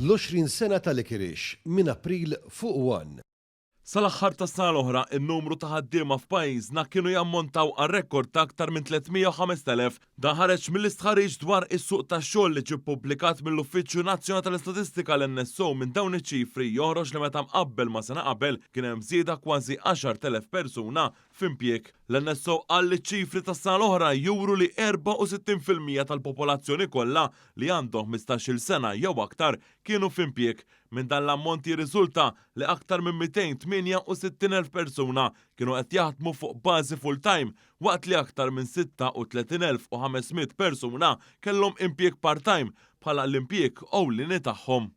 l-20 sena tal-Ikirix minn April fuq 1. Sal-aħħar tas-sena l-oħra, in-numru ta' ħaddiema f'pajjiżna kienu jammontaw għal rekord ta' aktar minn 305,000. Dan ħareġ mill-istħarriġ dwar is-suq tax-xogħol li ġie ppubblikat mill-Uffiċċju Nazzjonali tal-Istatistika l-NSO. Minn dawn iċ-ċifri joħroġ li meta mqabbel ma' sena qabel kien hemm żieda kważi 10,000 persuna f'impjieg. L-NSO qal li ċ-ċifri tas-sena l-oħra juru li 64% tal-popolazzjoni kollha li għandhom 15-il sena jew aktar kienu f'impjieg. Minn dan l-ammont jirriżulta li aktar minn 268,000 persuna kienu qed jaħdmu fuq bażi full-time waqt li aktar minn 36,500 persuna kellhom impjieg part-time bħala l-impjieg ewlieni tagħhom.